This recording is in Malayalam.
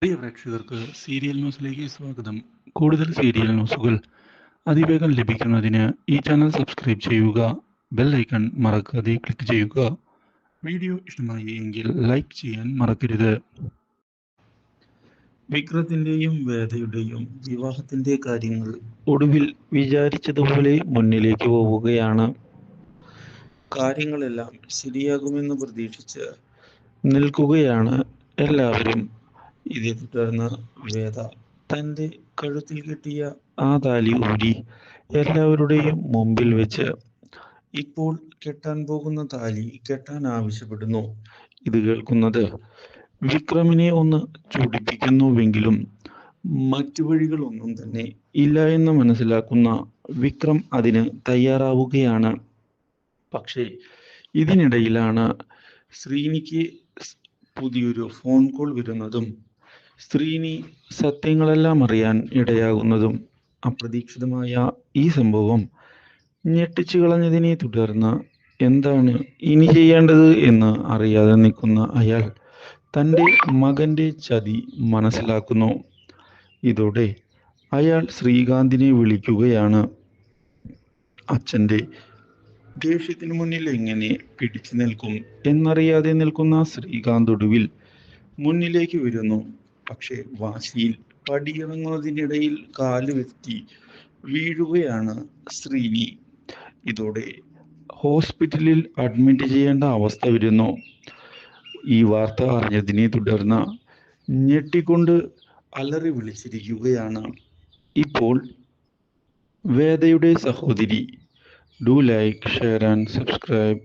പ്രിയ പ്രേക്ഷകർക്ക് സീരിയൽ ന്യൂസിലേക്ക് സ്വാഗതം. കൂടുതൽ സീരിയൽ ന്യൂസുകൾ അതിവേഗം ലഭിക്കുന്നതിന് ഈ ചാനൽ സബ്സ്ക്രൈബ് ചെയ്യുക. ബെൽ ഐക്കൺ മറക്കാതെ ക്ലിക്ക് ചെയ്യുക. വീഡിയോ ഇഷ്ടമായി എങ്കിൽ ലൈക്ക് ചെയ്യാൻ മറക്കരുത്. വിക്രത്തിന്റെയും വേദയുടെയും വിവാഹത്തിന്റെ കാര്യങ്ങൾ ഒടുവിൽ വിചാരിച്ചതുപോലെ മുന്നിലേക്ക് പോവുകയാണ്. കാര്യങ്ങളെല്ലാം ശരിയാകുമെന്ന് പ്രതീക്ഷിച്ച് നിൽക്കുകയാണ് എല്ലാവരും. ഇതേ തുടർന്ന് വേദ തൻ്റെ കഴുത്തിൽ കെട്ടിയ ആ താലി ഊരി എല്ലാവരുടെയും മുമ്പിൽ വെച്ച് ഇപ്പോൾ കെട്ടാൻ പോകുന്ന താലി കെട്ടാൻ ആവശ്യപ്പെടുന്നു. ഇത് കേൾക്കുന്നത് വിക്രമിനെ ഒന്ന് ചൊടിപ്പിക്കുന്നുവെങ്കിലും മറ്റു വഴികളൊന്നും തന്നെ ഇല്ല എന്ന് മനസ്സിലാക്കുന്ന വിക്രം അതിന് തയ്യാറാവുകയാണ്. പക്ഷേ ഇതിനിടയിലാണ് ശ്രീനിക്ക് പുതിയൊരു ഫോൺ കോൾ വരുന്നതും ശ്രീനി സത്യങ്ങളെല്ലാം അറിയാൻ ഇടയാകുന്നതും. അപ്രതീക്ഷിതമായ ഈ സംഭവം ഞെട്ടിച്ചു കളഞ്ഞതിനെ തുടർന്ന് എന്താണ് ഇനി ചെയ്യേണ്ടത് എന്ന് അറിയാതെ നിൽക്കുന്ന അയാൾ തൻ്റെ മകൻ്റെ ചതി മനസ്സിലാക്കുന്നു. ഇതോടെ അയാൾ ശ്രീകാന്തിനെ വിളിക്കുകയാണ്. അച്ഛൻ്റെ ദേഷ്യത്തിന് മുന്നിൽ എങ്ങനെ പിടിച്ചു നിൽക്കും എന്നറിയാതെ നിൽക്കുന്ന ശ്രീകാന്ത് ഒടുവിൽ മുന്നിലേക്ക് വരുന്നു. പക്ഷെ വാശിയിൽ പടിയിറങ്ങുന്നതിനിടയിൽ കാല് വെത്തി വീഴുകയാണ് ശ്രീനി. ഇതോടെ ഹോസ്പിറ്റലിൽ അഡ്മിറ്റ് ചെയ്യേണ്ട അവസ്ഥ വരുന്നു. ഈ വാർത്ത അറിഞ്ഞതിനെ തുടർന്ന് ഞെട്ടിക്കൊണ്ട് അലറി വിളിച്ചിരിക്കുകയാണ് ഇപ്പോൾ വേദയുടെ സഹോദരി. Do like, share and subscribe.